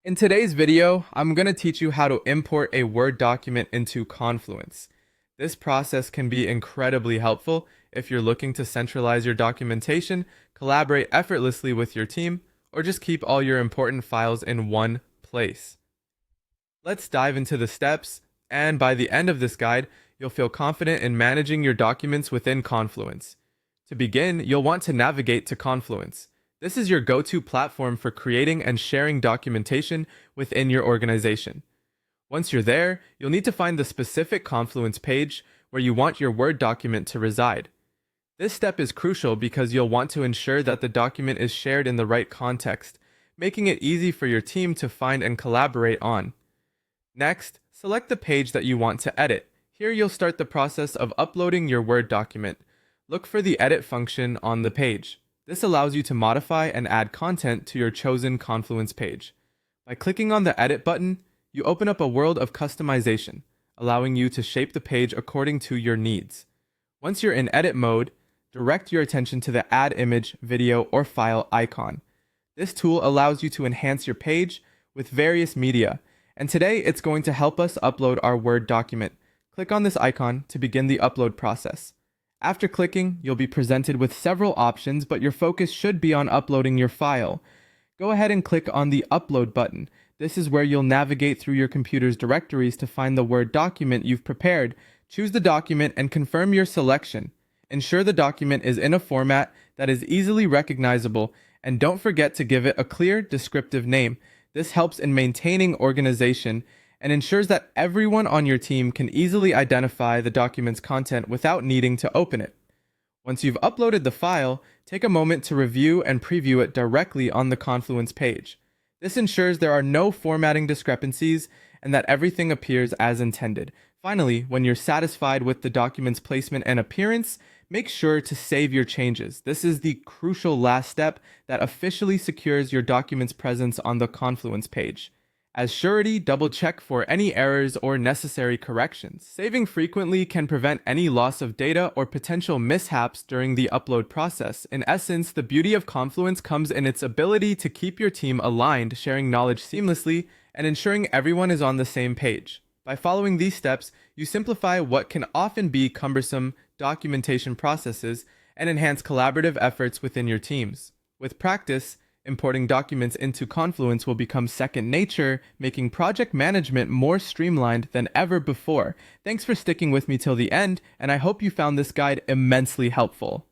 In today's video, I'm going to teach you how to import a Word document into Confluence. This process can be incredibly helpful if you're looking to centralize your documentation, collaborate effortlessly with your team, or just keep all your important files in one place. Let's dive into the steps, and by the end of this guide, you'll feel confident in managing your documents within Confluence. To begin, you'll want to navigate to Confluence. This is your go-to platform for creating and sharing documentation within your organization. Once you're there, you'll need to find the specific Confluence page where you want your Word document to reside. This step is crucial because you'll want to ensure that the document is shared in the right context, making it easy for your team to find and collaborate on. Next, select the page that you want to edit. Here you'll start the process of uploading your Word document. Look for the edit function on the page. This allows you to modify and add content to your chosen Confluence page. By clicking on the Edit button, you open up a world of customization, allowing you to shape the page according to your needs. Once you're in edit mode, direct your attention to the Add Image, Video, or File icon. This tool allows you to enhance your page with various media, and today it's going to help us upload our Word document. Click on this icon to begin the upload process. After clicking, you'll be presented with several options, but your focus should be on uploading your file. Go ahead and click on the Upload button. This is where you'll navigate through your computer's directories to find the Word document you've prepared. Choose the document and confirm your selection. Ensure the document is in a format that is easily recognizable, and don't forget to give it a clear, descriptive name. This helps in maintaining organization and ensures that everyone on your team can easily identify the document's content without needing to open it. Once you've uploaded the file, take a moment to review and preview it directly on the Confluence page. This ensures there are no formatting discrepancies and that everything appears as intended. Finally, when you're satisfied with the document's placement and appearance, make sure to save your changes. This is the crucial last step that officially secures your document's presence on the Confluence page. As surety, double-check for any errors or necessary corrections. Saving frequently can prevent any loss of data or potential mishaps during the upload process. In essence, the beauty of Confluence comes in its ability to keep your team aligned, sharing knowledge seamlessly, and ensuring everyone is on the same page. By following these steps, you simplify what can often be cumbersome documentation processes and enhance collaborative efforts within your teams. With practice, importing documents into Confluence will become second nature, making project management more streamlined than ever before. Thanks for sticking with me till the end, and I hope you found this guide immensely helpful.